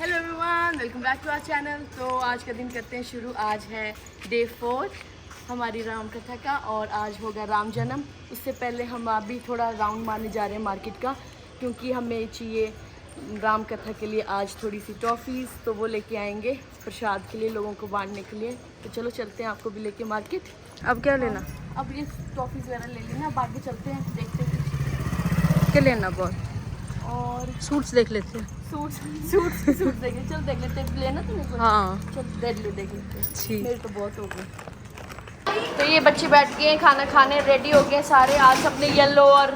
Hello everyone, welcome back to our channel. तो आज का दिन करते हैं शुरू। आज है डे 4 हमारी राम कथा का और आज होगा राम जन्म। उससे पहले हम अभी थोड़ा राउंड मारने जा रहे हैं मार्केट का, क्योंकि हमें चाहिए राम कथा के लिए आज थोड़ी सी टॉफ़ीज़, तो वो लेके आएंगे प्रसाद के लिए, लोगों को बांटने के लिए। तो चलो चलते हैं, आपको भी लेके मार्केट। अब क्या लेना? अब ये टॉफ़ीज़ वगैरह ले लेना, अब आगे चलते हैं, देखते हैं क्या लेना? बहुत और सूट्स देख लेते हैं। सूट देखे, चल देख लेते हैं। लेना तो नहीं? हाँ चल देख लेते हैं। ठीक। मेरे तो बहुत हो गए। तो ये बच्चे बैठ गए हैं खाना खाने, रेडी हो गए सारे। आज सबने येलो और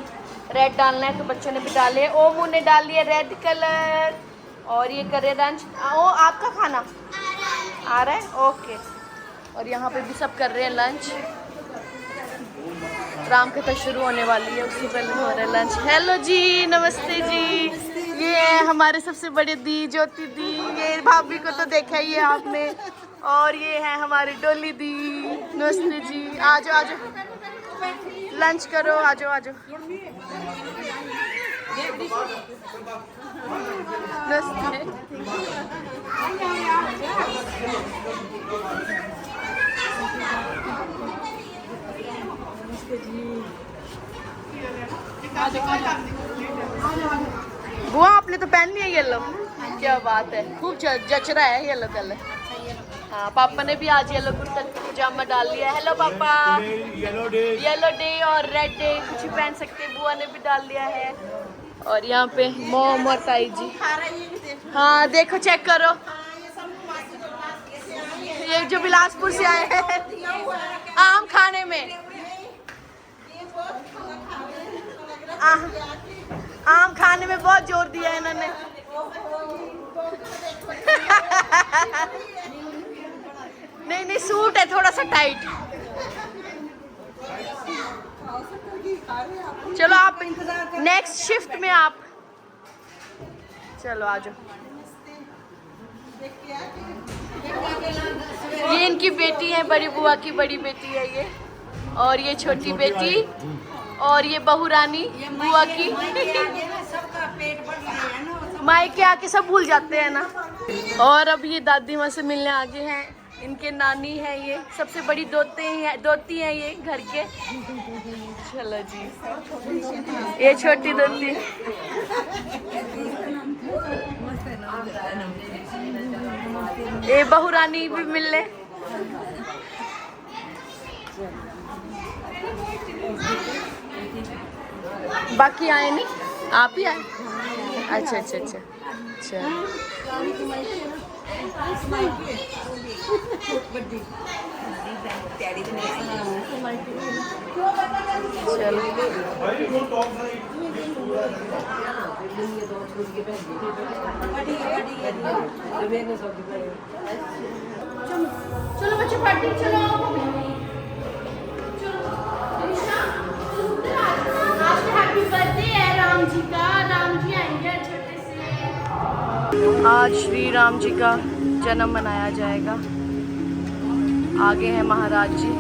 रेड डालना है, तो बच्चों ने भी डाले। ओमू ने डाल लिया रेड कलर और ये करे लंच। ओ आपका खाना आ रहा है? ओके। और यहाँ पे भी सब कर रहे हैं लंच। राम कथा शुरू होने वाली है, उससे पहले हो रहा है लंच। हेलो जी, नमस्ते जी। ये है हमारे सबसे बड़े दी, ज्योति दी। ये भाभी को तो देखा ही है आपने। और ये है हमारी डोली दी। नमस्ते जी, आजो आजो लंच करो, आजो आजो। नमस्ते। बुआ आपने तो पहन लिया येलो, क्या बात है, खूब जच रहा है येलो कलर। हाँ, पापा ने भी आज येलो कुर्ता पजामा डाल लिया। हेलो पापा। येलो डे और रेड डे कुछ भी पहन सकते हैं। बुआ ने भी डाल लिया है। और यहाँ पे मोम और ताई जी। हाँ देखो, चेक करो, ये जो बिलासपुर से आए हैं आम खाने में। आम खाने में बहुत जोर दिया है इन्होंने। नहीं नहीं, सूट है थोड़ा सा टाइट। चलो आप नेक्स्ट शिफ्ट में आप चलो आ जाओ। ये इनकी बेटी है, बड़ी बुआ की बड़ी बेटी है ये, और ये छोटी बेटी, और ये बहू रानी बुआ की। मायके आके सब भूल जाते हैं ना। और अब ये दादी माँ से मिलने आगे हैं। इनके नानी है, ये सबसे बड़ी दोती है ये घर के। चलो जी, ये छोटी दोती। ये बहू रानी भी मिलने। बाकी आए नहीं, आप ही आए? अच्छा अच्छा अच्छा अच्छा। चलो बच्चे पार्टी, चलो हैप्पी बर्थडे है राम जी का। राम जी आएंगे छोटे से। आज श्री राम जी का जन्म मनाया जाएगा। आगे है महाराज जी।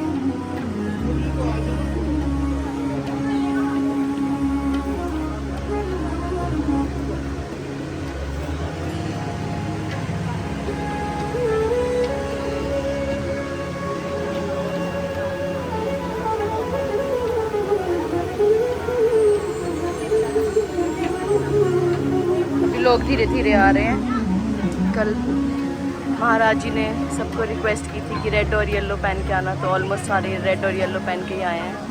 लोग धीरे धीरे आ रहे हैं। कल महाराज जी ने सबको रिक्वेस्ट की थी कि रेड और येलो पहन के आना, तो ऑलमोस्ट सारे रेड और येलो पहन के ही आए हैं।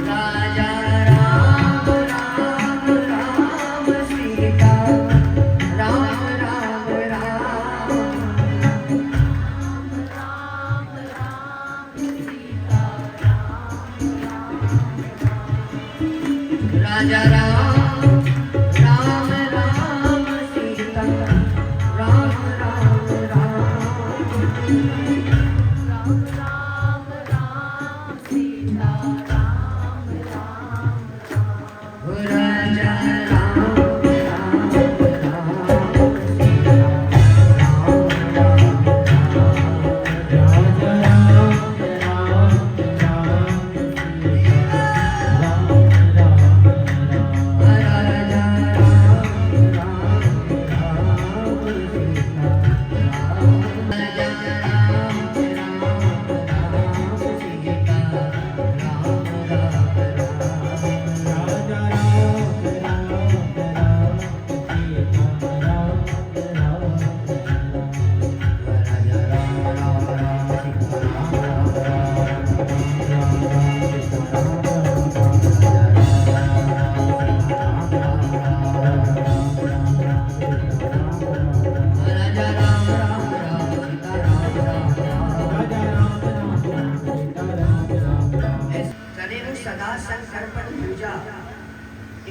राजा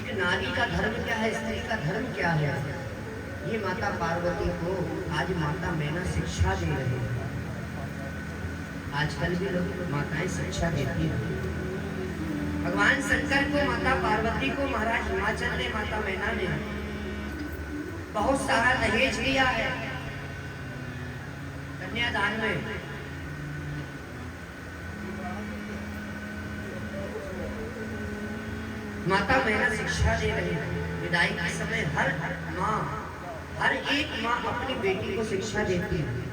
कि नारी का धर्म क्या है, स्त्री का धर्म क्या है, ये माता पार्वती को आज माता मैना शिक्षा दे रही है। आजकल भी लोग माताएं शिक्षा देती हैं। भगवान शंकर को, माता पार्वती को महाराज हिमाचल ने, माता मैना ने बहुत सारा दहेज दिया है कन्यादान में। माता मैना शिक्षा दे रही है। विदाई के समय हर माँ, हर एक माँ अपनी बेटी को शिक्षा देती है।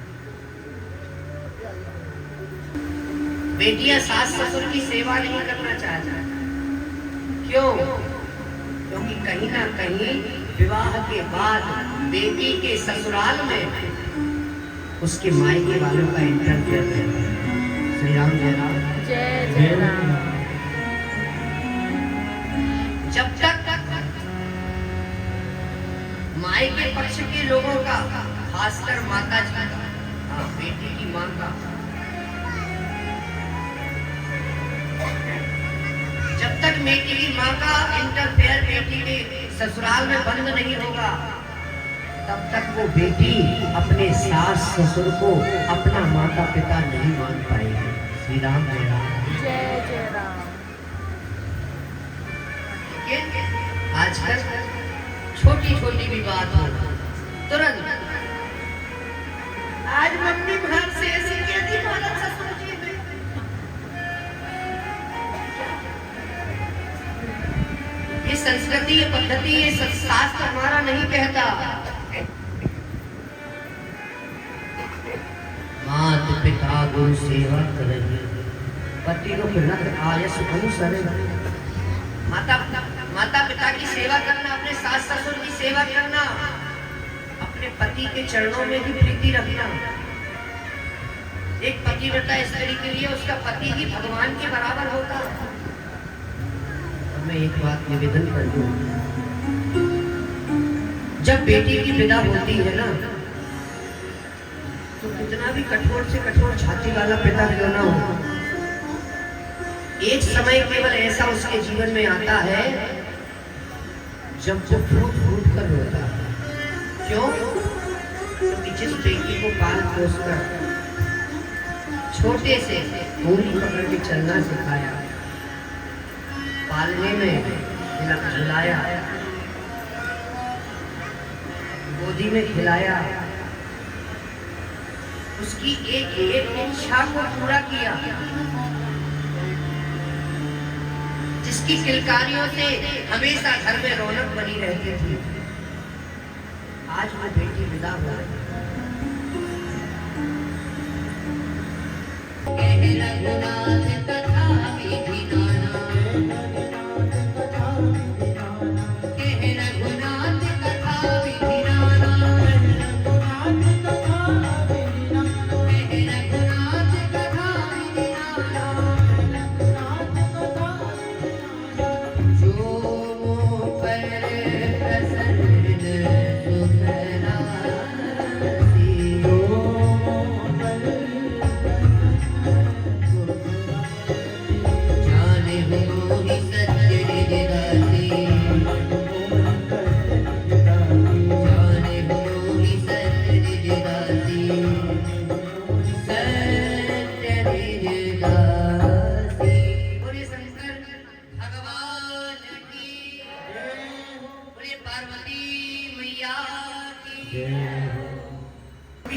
बेटियां सास ससुर की सेवा नहीं करना चाहती। क्यों? क्योंकि कहीं ना कहीं विवाह के बाद बेटी के ससुराल में उसके मायके वालों का इंटरफेयर है। श्री राम जय राम। जय जय राम। जब तक मायके पक्ष के लोगों का, खासकर माता जी का, बेटी की मां का, जब तक बेटी की मां का इंटरफेयर बेटी के ससुराल में बंद नहीं होगा, तब तक वो बेटी अपने सास ससुर को अपना माता पिता नहीं मान पाएगी। श्री राम जय राम। जय जय राम। आजकल छोटी छोटी भी बात हो तुरंत, आज मम्मी घर से ऐसी कहती, महाराज ससुर जी ने, ये संस्कृति, ये पद्धति, ये शास्त्र हमारा नहीं कहता। माता पिता गुरु सेवा करेंगे, पति को बिना आयस अनुसरण। माता पिता की सेवा करना, अपने सास ससुर की सेवा करना, अपने पति के चरणों में भी प्रीति रखना। एक पतिव्रता स्त्री के लिए उसका पति ही भगवान के बराबर होता है। और मैं एक बात निवेदन कर दूं, जब बेटी की विदा होती है ना, तो कितना भी कठोर से कठोर छाती वाला पिता क्यों ना हो, एक समय केवल ऐसा उसके जीवन में आता है जब वो फूट फूट कर रोता है। क्यों? क्योंकि जिस बेटी को पाल पोस कर छोटे से उंगली पकड़ के चलना सिखाया, पालने में झुलाया, गोदी में खिलाया, उसकी एक एक इच्छा को पूरा किया, जिसकी किलकारियों से हमेशा घर में रौनक बनी रहती थी, आज वो बेटी विदा हो रही है।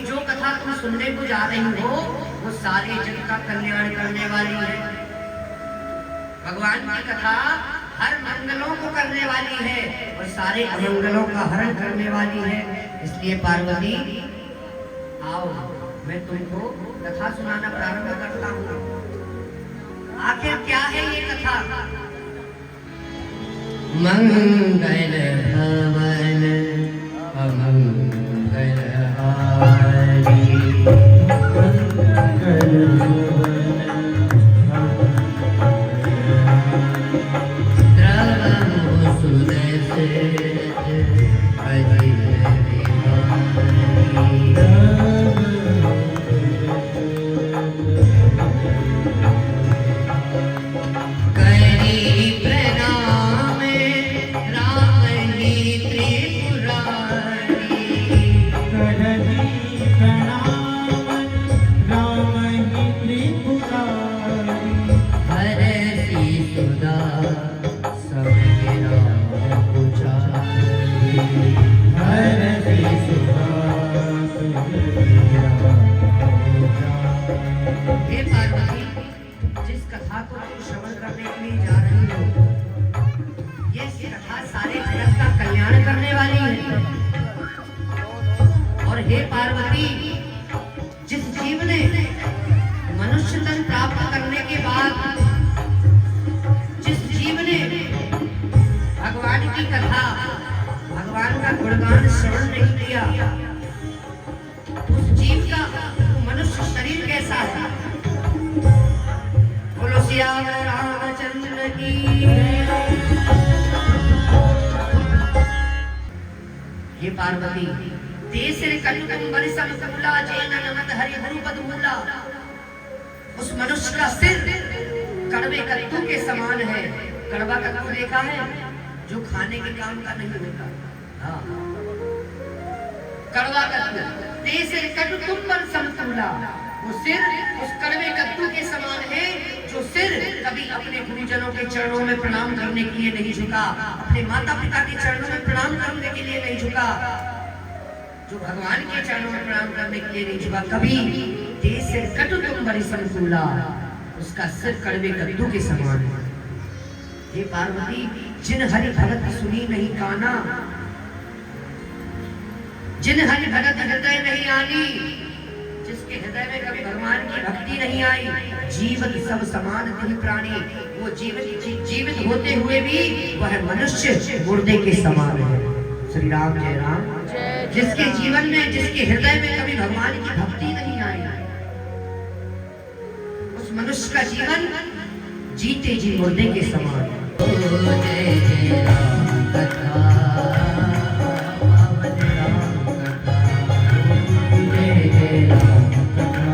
जो कथा तुम सुनने को जा रही हो वो सारे जग का कल्याण करने वाली है। भगवान की कथा हर मंगलों को करने वाली है और सारे अमंगलों का हरण करने वाली है। इसलिए पार्वती आओ, मैं तुमको कथा सुनाना प्रारंभ करता हूँ। आखिर क्या है ये कथा? मंगल भवन अमंगल हारी, कथा को तुम श्रवण करने के लिए जा रही हो, ये कथा सारे जगत का कल्याण करने वाली है। और हे पार्वती, जिस जीव ने मनुष्य तन प्राप्त करने के बाद, जिस जीव ने भगवान की कथा, भगवान का गुणगान श्रवण नहीं किया, उस जीव का मनुष्य शरीर कैसा था? बोलो सियावर रामचंद्र की। ये पार्वती, तेसर कटुकंबर समूला जैन नमत हरि गुरु पद मूला। उस मनुष्य का सिर कड़वे कद्दू के समान है। कड़वा कद्दू देखा है, जो खाने के काम का नहीं होता। हाँ, कड़वा कद्दू तेसर कटुकंबर समूला, वो सिर उस कड़वे कद्दू के समान है, जो सिर कभी अपने गुरुजनों के चरणों में प्रणाम करने के लिए नहीं झुका, अपने माता पिता के चरणों में प्रणाम करने के लिए नहीं झुका, जो भगवान के चरणों में प्रणाम करने के लिए नहीं झुका कभी। तेसर कटुकंबर समूला, उसका सिर कड़वे कद्दू के समान है। हे पार्वती, जिन हरि भगत सुनी नहीं काना, जिन हरि भगत हृदय नहीं आनी, जिसके हृदय में कभी भगवान की भक्ति नहीं आई, जीवित सब समान नहीं प्राणी, वो जीवित होते हुए भी वह मनुष्य मुर्दे के समान है। श्री राम जय राम। जिसके जीवन में, जिसके हृदय में कभी भगवान की भक्ति नहीं आई, उस मनुष्य का जीवन जीते जी मुर्दे के समान है। जय जय राम कथा, पावन राम कथा, जय जय राम कथा,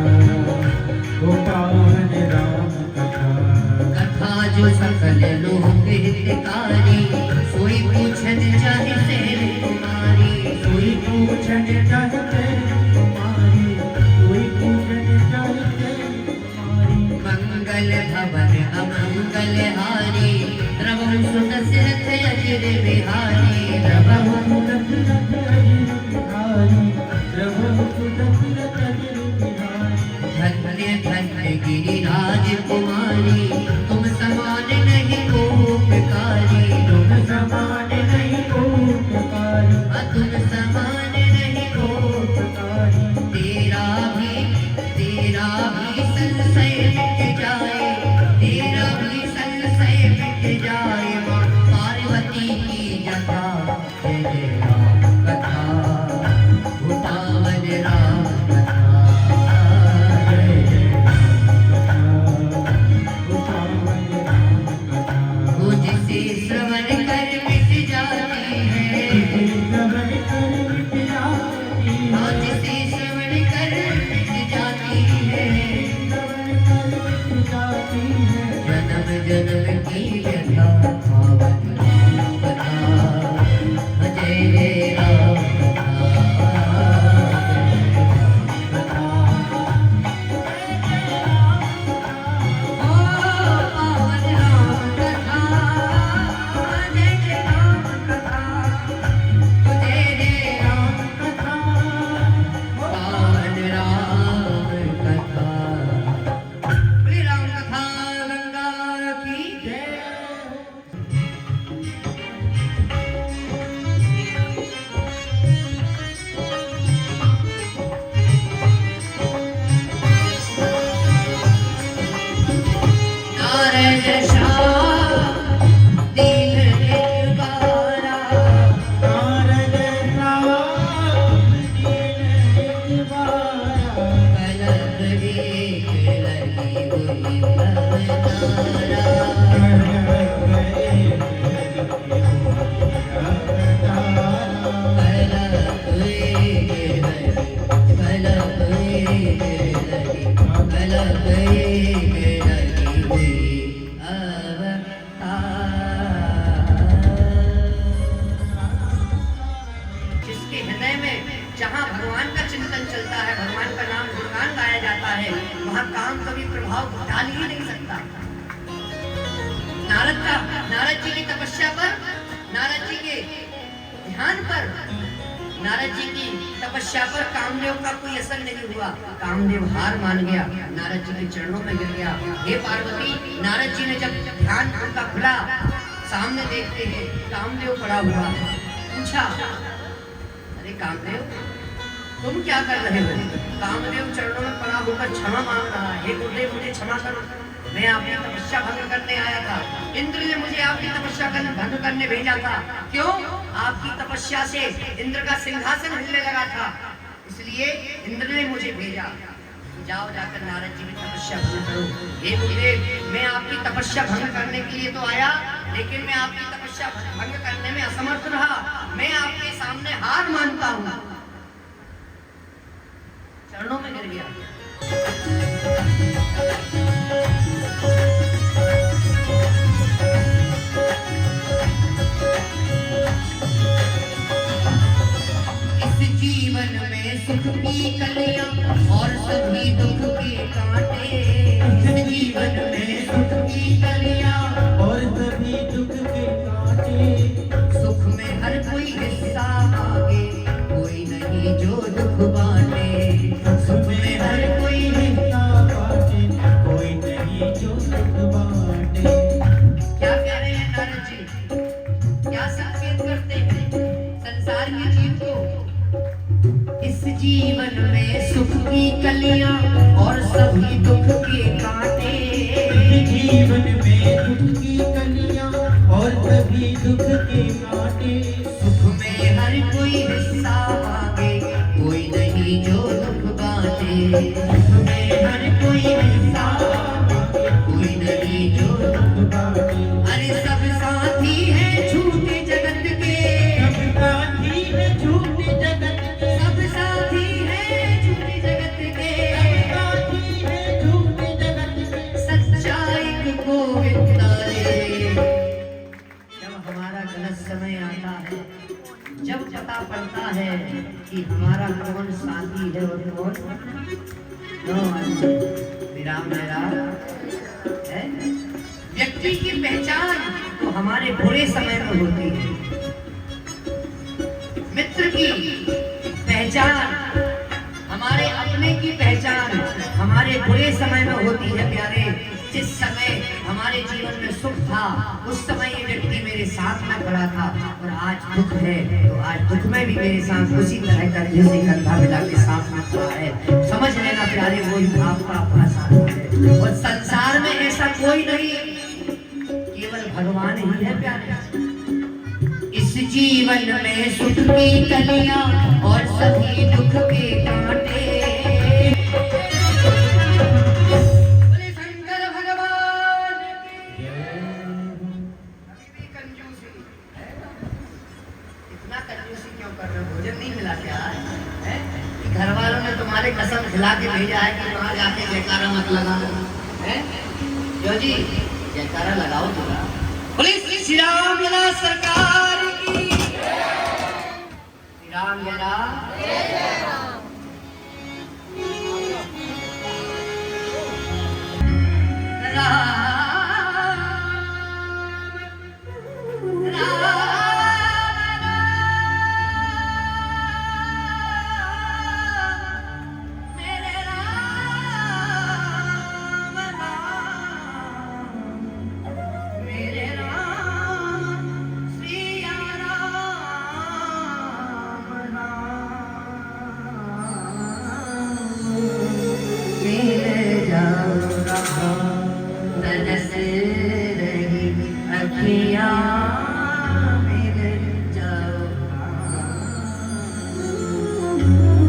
ओ पावन राम कथा। कथा जो सकल लोक हितकारी, सोई पूछन चाहे तेरे कुमारी, सोई पूछन चाहे तेरे कुमारी, सोई पूछन चाहे तेरे कुमारी। मंगल भवन अमंगल हारी, द्रवहु सुत सिरथ अजिर बिहारी, द्रवहु सुत सिरथ अजिर बिहारी, द्रवहु सुत सिरथ अजिर बिहारी। धन्य धन्य गिरिराज कुमारी, तुम समान नहीं को उपकारी, तुम समान नहीं को उपकारी, तुम समान नहीं को उपकारी। तेरा भी संशय मिट जाए, तेरा भी संशय मिट जाए। पार्वती की जटा जय जय राम कथा, ओ पावन राम कथा, जय जय राम कथा, ओ पावन राम कथा। वो जिसे श्रवण कर मिट जाती है, श्रवण कर मिट जाती है, जिसे श्रवण कर मिट जाती है, श्रवण कर मिट जाती है। जन्म जन्म की व्यथा पावन राम कथा, जय जय राम कथा, ओ पावन राम कथा, जय जय राम कथा, जय जय राम कथा, पावन राम कथा। बोले राम कथा गंगा की जय। नारद शाह दीन निवारा, नारद शाह दीन निवारा, कलक एक लगी हुई अवतारा, कलक एक जिसके हृदय में जहाँ भगवान का चिंतन चलता है, भगवान का नाम गुणगान गाया जाता है, वहाँ काम कभी प्रभाव डाल ही नहीं सकता। नारद जी की तपस्या पर, नारद जी के ध्यान पर नारद जी की तपस्या पर कामदेव का कोई असर नहीं हुआ। कामदेव हार मान गया, नारद जी के चरणों में गिर गया। हे पार्वती, नारद जी ने जब ध्यान उनका खुला, सामने देखते हैं कामदेव पड़ा हुआ। पूछा, अरे कामदेव तुम क्या कर रहे हो? कामदेव चरणों में पड़ा होकर क्षमा मांग रहा है। हे गुरुदेव मुझे क्षमा करो, मैं आपकी तपस्या भंग करने आया था। इंद्र ने मुझे आपकी तपस्या भंग करने भेजा था। क्यों? आपकी तपस्या से इंद्र का सिंहासन हिलने लगा था, इसलिए इंद्र ने मुझे भेजा। जाओ जाकर नारद जी की तपस्या भंग करो। हे गुरुदेव, मैं आपकी तपस्या भंग करने के लिए तो आया, लेकिन मैं आपकी तपस्या भंग करने में असमर्थ रहा। मैं आपके सामने हार मानता हूँ। चरणों में गिर गया। इस जीवन में सुख की कलियां और सभी दुख के कांटे। इस जीवन में सुख की कलियां और सभी दुख के कांटे। सुख में हर कोई हिस्सा मांगे, कोई नहीं जो दुख बांटे। सुख में हर कोई हिस्सा बांटे, कोई नहीं जो दुख बांटे। क्या कह रहे हैं नारद जी? क्या संकेत करते हैं संसार के जीव को? इस जीवन में सुख की कलियां और सभी दुख के कांटे। जीवन में सुख की कलियां और सभी दुख के कांटे। सुख में हर कोई हिस्सा मांगे, कोई नहीं जो दुख बांटे। सुख में हर कोई हिस्सा मांगे, कोई नहीं जो दुख बांटे। अरे सब साथी हैं झूठे जगत के, सब साथी हैं झूठे जगत के, सब साथी हैं झूठे जगत के, सब साथी हैं झूठे जगत के। सच्चाई को वितारे जब हमारा गलत समय आता है, जब पता पड़ता है कि हमारा कौन साथी है और कौन विराम है। व्यक्ति की पहचान तो हमारे बुरे समय में होती है, मित्र की पहचान, हमारे अपने की पहचान हमारे बुरे समय में होती है। प्यारे, जिस समय हमारे जीवन में सुख था, उस समय ये व्यक्ति मेरे साथ में खड़ा था, और आज दुख है तो आज दुख में भी मेरे साथ उसी तरह कंधे से कंधा मिला के साथ में खड़ा है। समझ लेना प्यारे, वही आपका अपना साथ है। और संसार में ऐसा कोई नहीं, केवल भगवान ही है प्यारे। इस जीवन में सुख की कलियां और सभी दुख के कांटे। घर वालों ने तुम्हारे कसम खिला के भेजा है कि वहां जाके जयकारा मत लगाओ, हैं? क्यों जी? जयकारा लगाओ थोड़ा। पुलिस श्री राम लीला सरकार की, श्री राम लीला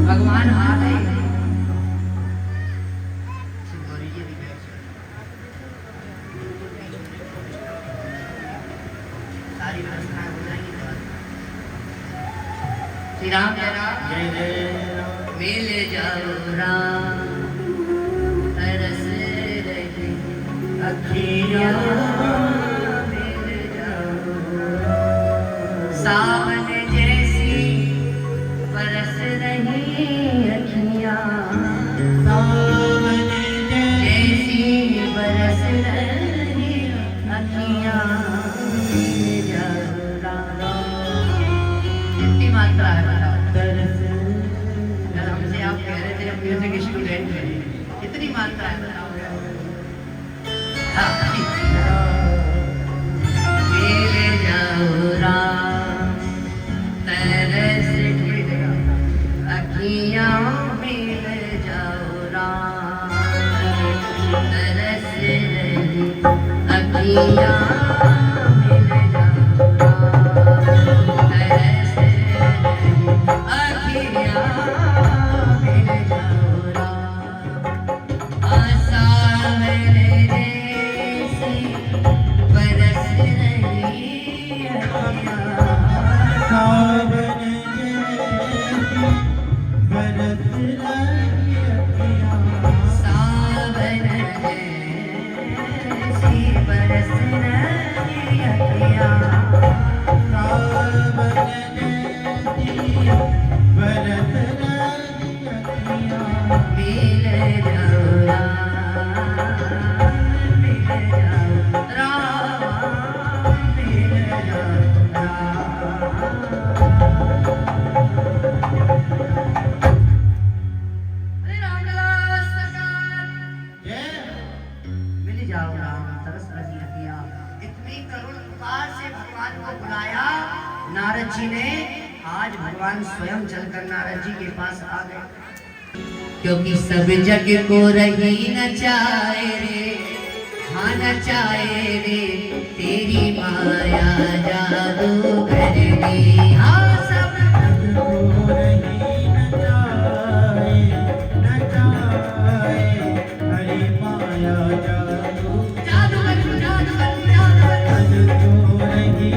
भगवान आ गए। सारी व्यवस्थाएं हो जाएंगी। श्री राम जय राम जय जय मिल जाओ राम, तरस रही अखियां मिल जाओ। सावन जैसी बरस रही अखियां, सावन जैसी बरस रही अखियां मिल जाओ राम। कितनी मात्रा है? स्टूडेंट है, इतनी मानता है। हाँ, मिल जाओ राम तेरे से अखियाँ, मिल जाओ राम तेरे से अखियाँ, मिल जाओ राम तेरे से अखियाँ, मिल जाओ राम आशा मेरे जैसी बरस रही अखियाँ, सावन जैसी बरस रही अखियाँ, सावन जैसी बरस रही अखियाँ, सावन जैसी बरस रही अखियाँ, मिल जाओ राम, मिल जाओ राम, मिल जाओ अरे रामलला सरकार, मिल जाओ राम तरस रही अखियाँ। इतनी करुण पुकार से भगवान को बुलाया नारद जी ने। आज भगवान स्वयं चलकर नारद जी के पास आ गए। क्योंकि सब जग को रही न चाहे रे, हाँ न चाहे रे, तेरी माया जादूगर दी। हाँ सब को रही न जाए, न जाए, हरि माया जादू, जादूगर जादूगर जादूगर को रही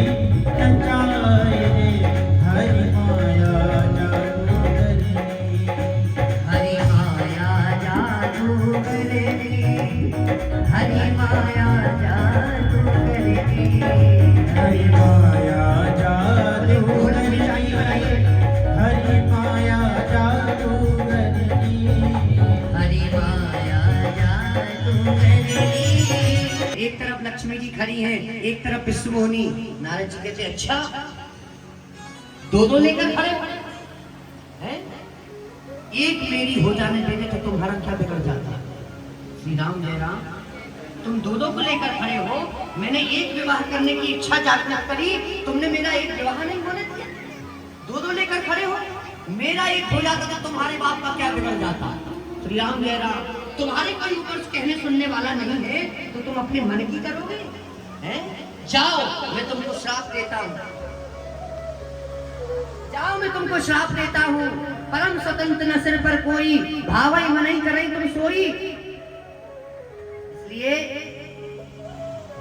न जाए रे, हरि माया जादू करी, हरि माया जादूगर दी, हरि माया जादूगर दी। हरि माया जादू करी, हरि माया जादू करी, हरि माया जादूगर दी। एक तरफ लक्ष्मी जी खड़ी हैं, एक तरफ विश्वमोहिनी। नारद जी कहते अच्छा दो लेकर खड़े हैं, एक मेरी हो जाने देने तो तुम्हारा क्या बिगड़ जाता। श्री राम जय राम, तुम दो को लेकर खड़े हो, मैंने एक विवाह करने की इच्छा जागृत करी, तुमने मेरा एक विवाह नहीं होने दिया। दो लेकर खड़े हो, मेरा एक हो जाता तो तुम्हारे बाप का क्या बिगड़ जाता। श्री राम जय राम, तुम्हारे कोई ऊपर से कहने सुनने वाला नहीं है तो तुम अपने मन की करोगे हैं? जाओ मैं तुमको श्राप देता हूँ, जाओ मैं तुमको श्राप देता हूँ। परम स्वतंत्र न सिर पर कोई, भावई मनई करई तुम सोई। इसलिए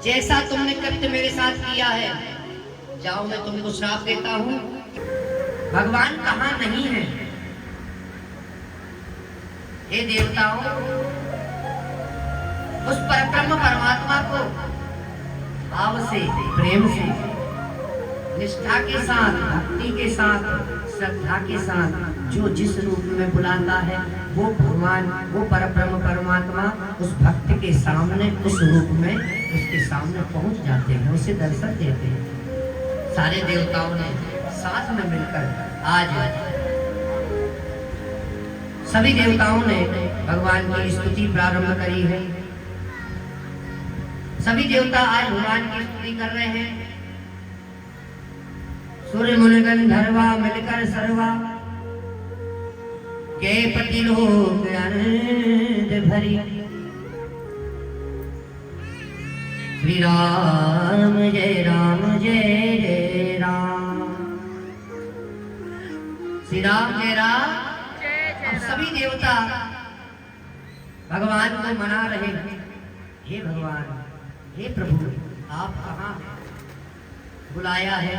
जैसा तुमने कृत्य मेरे साथ किया है, जाओ मैं तुमको श्राप देता हूँ। भगवान कहाँ नहीं है। हे देवताओं, उस परब्रह्म परमात्मा को भाव से, प्रेम से, निष्ठा के साथ, भक्ति के साथ, श्रद्धा के साथ जो जिस रूप में बुलाता है, वो भगवान, वो परब्रह्म परमात्मा उस भक्त के सामने, उस रूप में उसके सामने पहुंच जाते हैं, उसे दर्शन देते हैं। सारे देवताओं ने साथ में मिलकर आज सभी देवताओं ने भगवान की स्तुति प्रारंभ करी है। सभी देवता आज भगवान की स्तुति कर रहे हैं। सूर्य मुनि गंधर्वा मिलकर सर्वा के पति लोक आनंद भरी। श्री राम जय राम जय जय राम, श्री राम जय राम। अब सभी देवता भगवान को मना रहे हैं। हे भगवान, हे प्रभु, आप कहाँ हैं? बुलाया है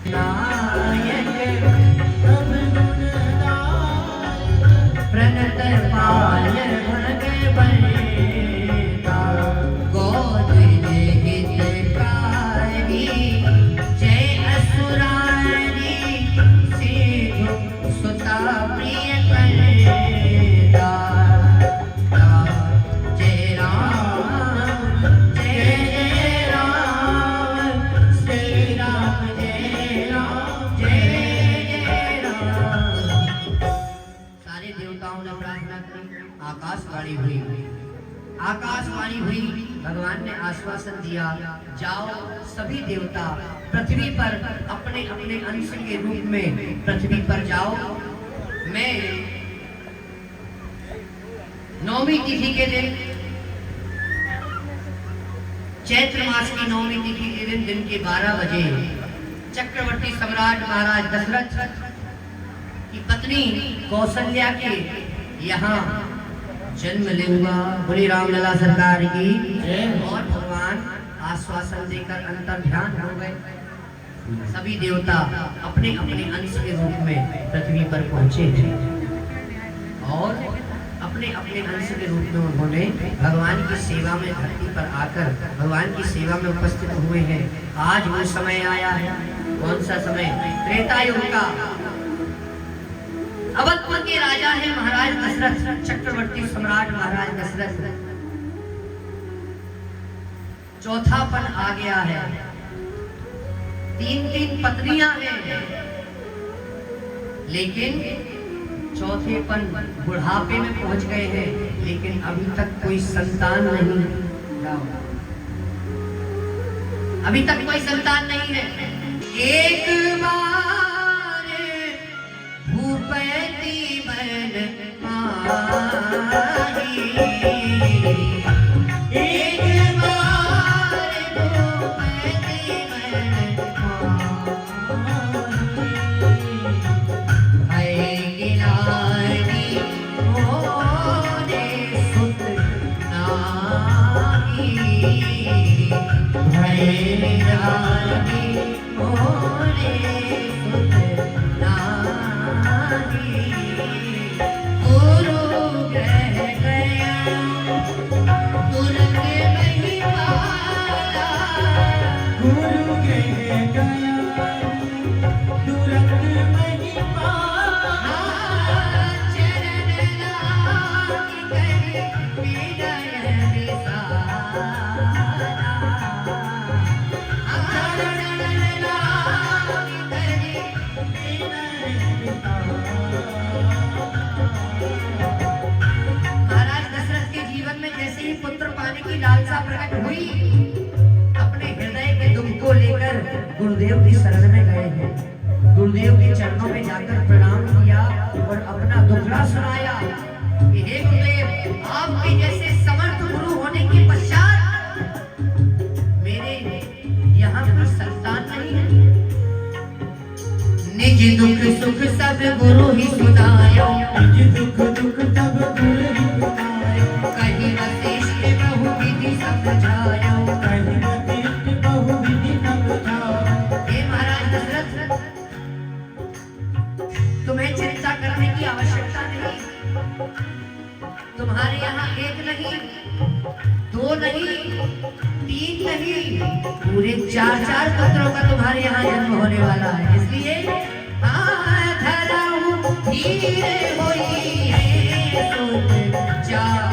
नायक प्रणत पाय भग बनेता, गोद हितकारी जय असुरारी, सिंधु सुता प्रिय करेता। जय राम जय राम, श्री राम जय राम जय देवताओं ने प्रार्थना करी, आकाशवाणी हुई। आकाशवाणी हुई, भगवान ने आश्वासन दिया, जाओ सभी देवता पृथ्वी पर अपने अपने अंश के रूप में पृथ्वी पर जाओ। मैं नौवीं तिथि के दिन, चैत्र मास की नौवीं तिथि के दिन के 12 बजे चक्रवर्ती सम्राट महाराज दशरथ की पत्नी कौशल्या के यहाँ जन्म लूंगा। बोली रामलला सरकार की। और भगवान आश्वासन देकर अंतर ध्यान हो गए। सभी देवता अपने अपने अंश के रूप में पृथ्वी पर पहुंचे हैं और अपने अपने अंश के रूप में उन्होंने भगवान की सेवा में धरती पर आकर भगवान की सेवा में उपस्थित हुए हैं। आज वो समय आया है। कौन सा समय? त्रेता युग का। अवधपुर के राजा है महाराज दशरथ, चक्रवर्ती सम्राट महाराज दशरथ। चौथापन आ गया है। 3 पत्नियां हैं, लेकिन चौथेपन बुढ़ापे में पहुंच गए हैं, लेकिन अभी तक कोई संतान नहीं। अभी तक कोई संतान नहीं है। एक बार भूपति बन आई, एक बार भूपति बन आई, गिलानी मोरे सुत नाई, गिलानी मोरे सुत नाई, गुरु कह गया तुरंत नहीं पाया, गुरु कह गया तुरंत नहीं पाया, चरण लागी करी विनय विसारा, चरण लागी करी महाराज दशरथ के जीवन में जैसे ही पुत्र पाने की लालसा प्रकट हुई, अपने हृदय के दुख को लेकर गुरुदेव की शरण में गए हैं। गुरुदेव के चरणों में जाकर प्रणाम किया और अपना दुखड़ा सुनाया कि हे गुरुदेव, आपके जैसे समर्थ गुरु होने के पश्चात मेरे यहाँ कोई संतान नहीं है। निज दुख सुख सब गुरु ही सुनायो, निज दुख दुख तब गुरु ही बतायो, कहीं वशिष्ठ बहुविधि समझायो, कहीं वशिष्ठ बहुविधि समझायो। हे महाराज दशरथ, तुम्हें चिंता करने की आवश्यकता नहीं। तुम्हारे यहाँ एक नहीं, 2 नहीं, 3 नहीं, पूरे 4 पुत्रों का तुम्हारे यहाँ जन्म होने वाला है। इसलिए धीरे होई सुत जागी,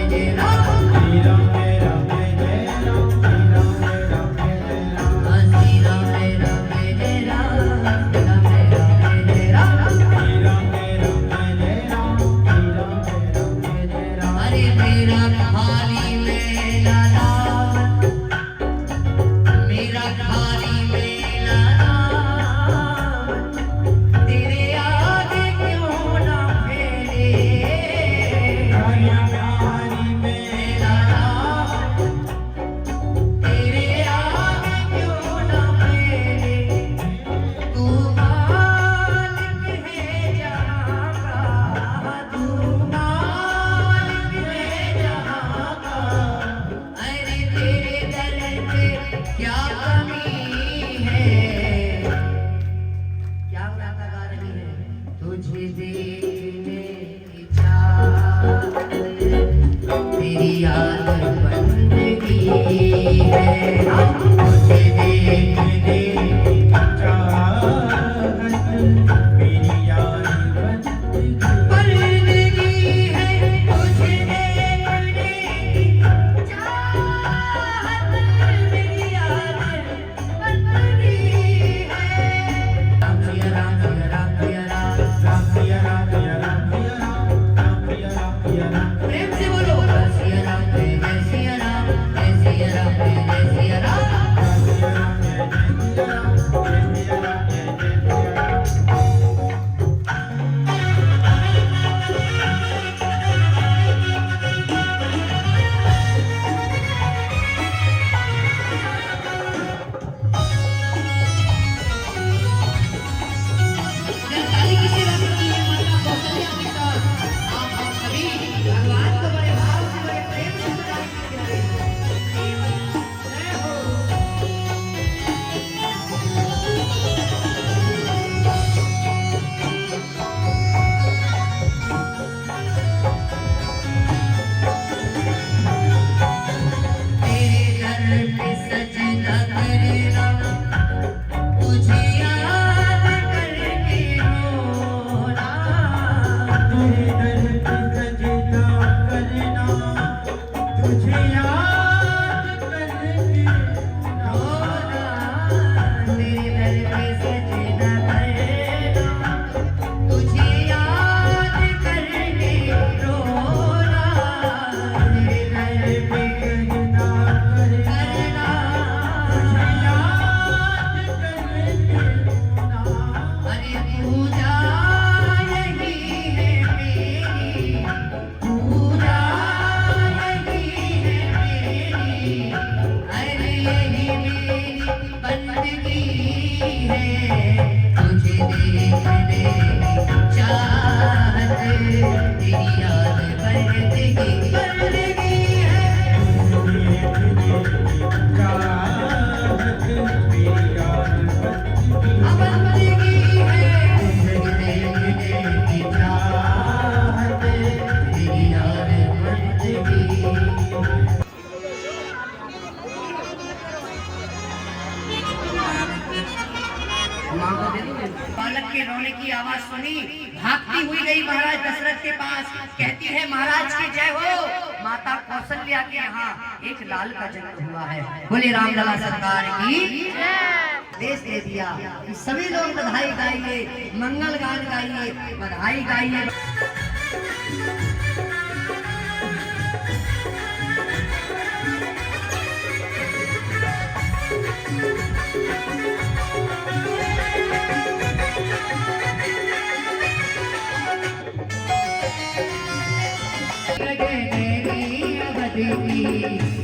जय राम श्री राम जय राम जय राम, श्री राम जय राम जय राम, श्री राम जय राम जय राम, श्री राम जय राम जय राम, श्री राम जय राम जय राम। अरे मेरा खाली मेला राम, मेरा खाली मेला राम, तेरे आगे क्यों ना फेरे, हरि मेला राम, तेरे आगे क्यों ना फेरे, तू मालिक है जहाँ का, तू मालिक है जहाँ का, अरे तेरे दर पे क्या कमी है, क्या गाता गा रही है, तुझे देखने की चाहत तेरी आदत बंदगी है, तुझे देखने चाहत मेरी यार बंदगी, बंदगी है, तुझे देखने की चाहत मेरी आदत बंदगी है। राम सिया राम सिया राम सिया राम, भागती हुई गई महाराज दशरथ के पास, कहती है महाराज की जय हो, माता कौशल्या के यहाँ एक लाल का जन्म हुआ है। बोले रामलला सरकार की देश दे दिया। सभी लोग बधाई गाइए, मंगल गान गाइए, बधाई गाइए।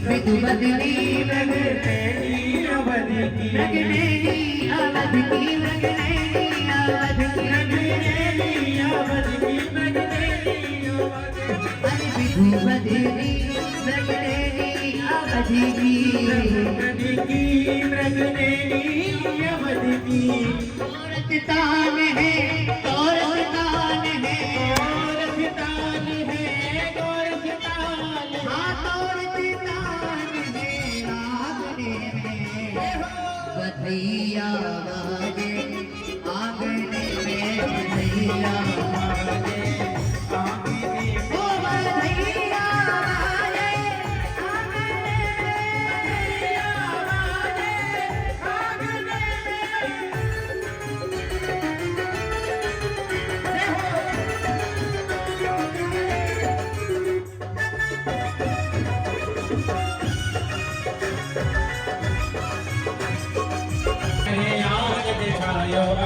विधु बदली लगनैनी अवध की, लगनैनी अवध की, लगनैनी अवध की, लगनैनी अवध की, लगनैनी अवध की, विधु बदली लगनैनी अवध की, लगनैनी अवध की। औरत तान है, औरत तान है, औरत तान है, औरत तान है, बधैया बाजे आंगने में, बधैया बाजे आंगने में, ओ बधैया बाजे आंगने में, बधैया बाजे आंगने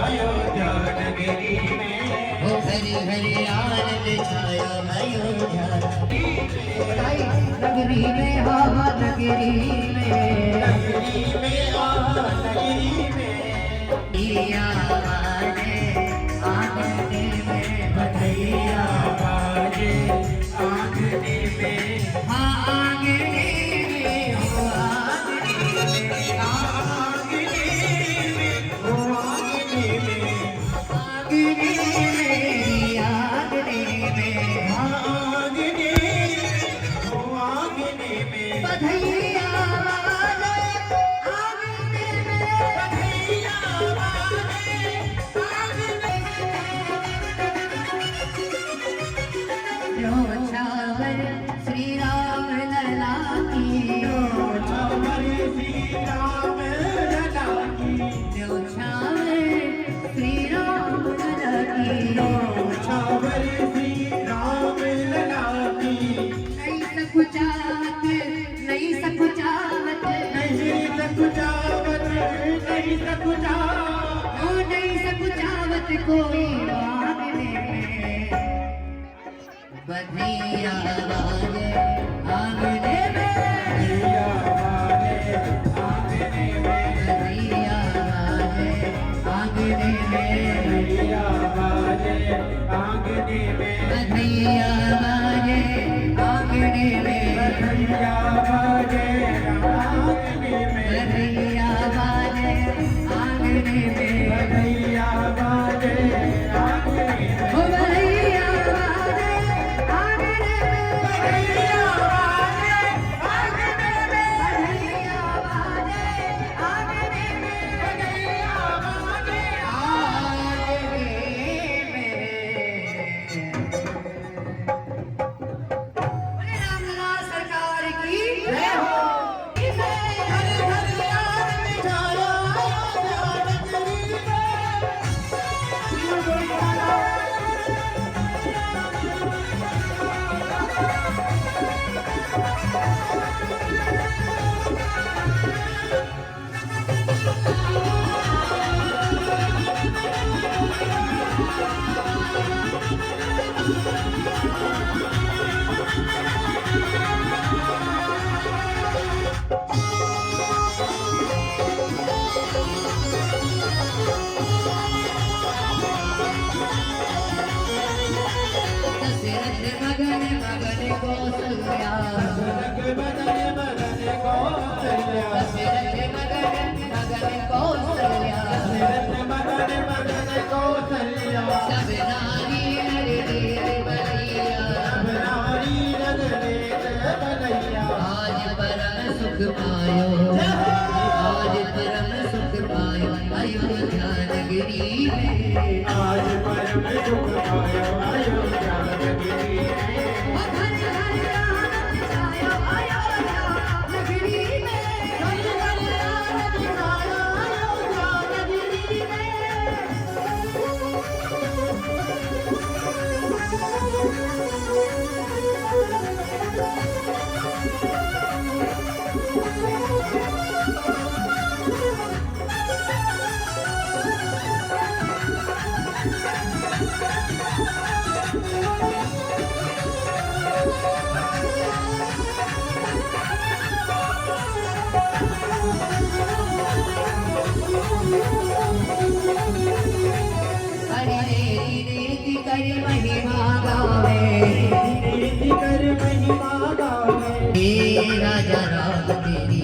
अयोध्या नगरी में, ओ हरि हरि आनंद छायो अयोध्या नगरी में, हवा नगरी में, नगरी में, नगरी में, दिया बाजे आंगने में, बधैया बाजे आंगने में, हाँ आंगने में, हो आंगने में, आंगने में, हो आंगने में, आंगने में, आंगने में, हाँ आंगने में, हो आंगने में, बधैया बाजे आंगने में, बधैया बाजे आंगने में। न्योछावर श्री राम लला की, न्योछावर श्री राम लला की, न्योछावर श्री राम लला की, न्योछावर श्री राम लला की। नहीं सकुचावत, नहीं सकुचावत, नहीं सकुचावत, नहीं सकुचावत, ओ नहीं सकुचावत कोई मांगने में, बधैया बाजे आंगने में, बधैया बाजे आंगने में, बधैया बाजे आंगने में, बधैया बाजे आंगने में, बधैया बाजे आंगने में, बधैया बाजे आंगने में, बधैया बाजे आंगने में, बधैया बाजे आंगने में, ओ बधैया बाजे आंगने में, बधैया बाजे आंगने में, बधैया बाजे आंगने में, बधैया बाजे आंगने में। बोले रामलला सरकार की जय हो। हरि हरि आनंद छायो अयोध्या नगरी दशरथ मगन मगन कौशल्या, दशरथ मगन मगन कौशल्या, दशरथ मगन मगन कौशल्या, दशरथ मगन मगन कौशल्या। सब नारी नर देव बलैया, सब नारी नर देव बलैया। आज परम सुख पायो, आज परम सुख पायो अयोध्या नगरी में, आज परम परम सुख पायो अयोध्या नगरी में। वो घर घर आनंद छायो अयोध्या नगरी में। घर घर आनंद छायो अयोध्या नगरी में। हरि रीति कर महिमा गावे। रीति कर महिमा गावे। हे राजा राम तेरी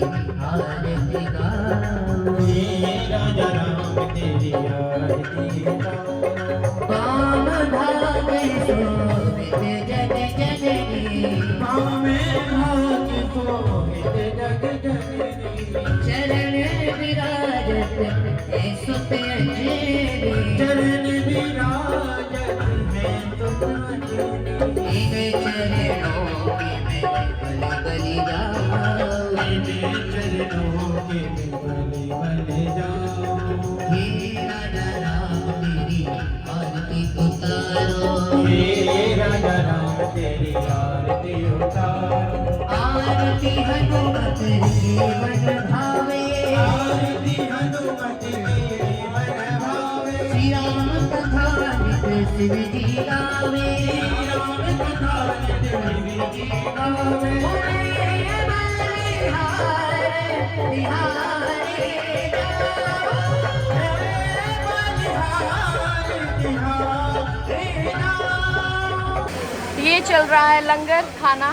आरती गावे। हे राजा राम तेरी आरती गावे। पाम भागे शोभित जग जननी। पाँव में भाग शोभित जग जननी। चरण विराजत है सुत अंजनी। चरण विराजत है सुत अंजनी। इन्हें चरणों की मैं बलि जाऊं। इन्हें चरणों के में बलि बलि जाऊं। हे राजा राम तेरी आरती उतारो। हे राजा राम तेरी आरती उतारो। आरती हनुमत जीवन भावे। आरती हनुमत जीवन भावे। श्री राम कथा नित शिव जी गावे। श्री राम कथा नित शिव जी गावे। ये चल रहा है लंगर खाना।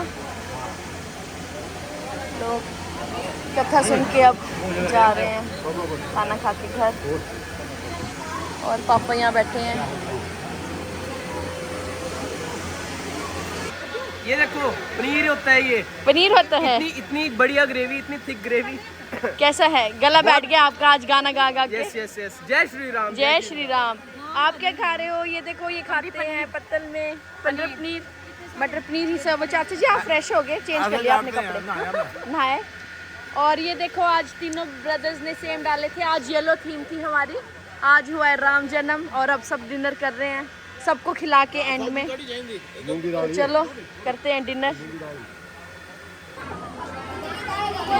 लोग कथा सुन के अब जा रहे हैं खाना खा के घर। और पापा यहाँ बैठे हैं। ये देखो पनीर होता है ये। पनीर होता है। इतनी बढ़िया ग्रेवी, इतनी थिक ग्रेवी। कैसा है? गला बैठ गया आपका आज गाना गा गा के। Yes yes yes. जय श्री राम। जय श्री राम। आप क्या खा रहे हो? ये देखो ये खाते हैं पत्तल में मटर पनीर। मटर पनीर ही सब। चाचा जी आप फ्रेश हो गए? चेंज कर लिया आपने कपड़े? नहाए। और ये देखो आज तीनों ब्रदर्स ने सेम डाले थे। आज येलो थीम थी हमारी। आज हुआ है राम जन्म और अब सब डिनर कर रहे हैं सबको खिला के एंड में। तो चलो करते हैं डिनर।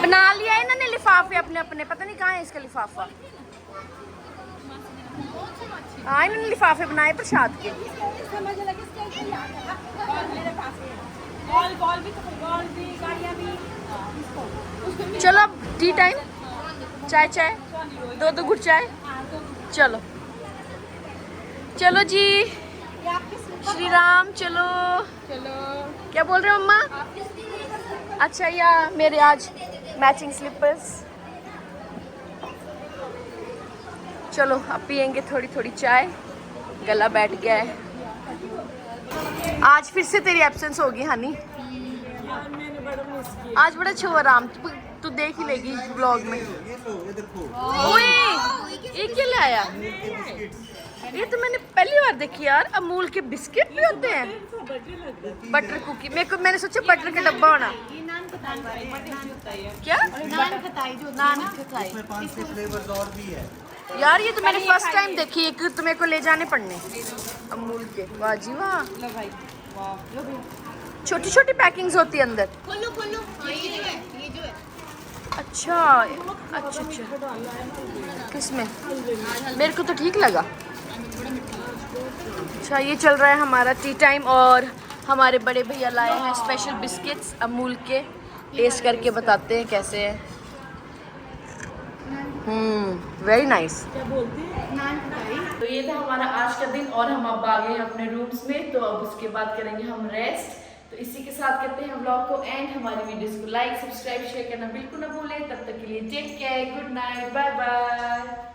बना लिया है इन्होंने लिफाफे अपने अपने। पता नहीं कहाँ है इसका लिफाफा। हाँ इन्होंने लिफाफे बनाए प्रसाद के। चलो अब टी टाइम। चाय चाय दो दो घुट चाय। चलो चलो जी। श्री राम। चलो चलो। क्या बोल रहे हो मम्मा? अच्छा या मेरे आज मैचिंग स्लीपर्स। चलो अब पियेंगे थोड़ी थोड़ी चाय। गला बैठ गया है। आज फिर से तेरी एब्सेंस होगी हनी। आज बड़ा अच्छा हुआ राम। तू देख ही लेगी ब्लॉग में। ओए ये क्या लाया? ये तो मैंने पहली बार देखी यार। अमूल के बिस्किट भी होते हैं। Butter cookie. मैंने सोचा बटर का डब्बा होना। क्या? नान खटाई। यार ये तो मैंने फर्स्ट टाइम देखी। एक तो मेरे को ले जाने पड़ने अमूल के। वाह जी वाह। छोटी छोटी पैकिंग्स होती है अंदर। खोलो खोलो। ये जो है अच्छा अच्छा अच्छा। किसमें? मेरे को तो ठीक लगा। अच्छा ये चल रहा है हमारा टी टाइम। और हमारे बड़े भैया लाए हैं स्पेशल बिस्किट्स अमूल के। टेस्ट करके बताते हैं कैसे हैं। Very nice. तो ये था हमारा आज का दिन और हम अब आ गए हैं अपने रूम्स में। तो अब उसके बाद करेंगे हम रेस्ट। तो इसी के साथ करते हैं व्लॉग को एंड। हमारी वीडियोस को लाइक सब्सक्राइब शेयर करना बिल्कुल ना भूलें। तब तक के लिए take care. Good night. Bye bye.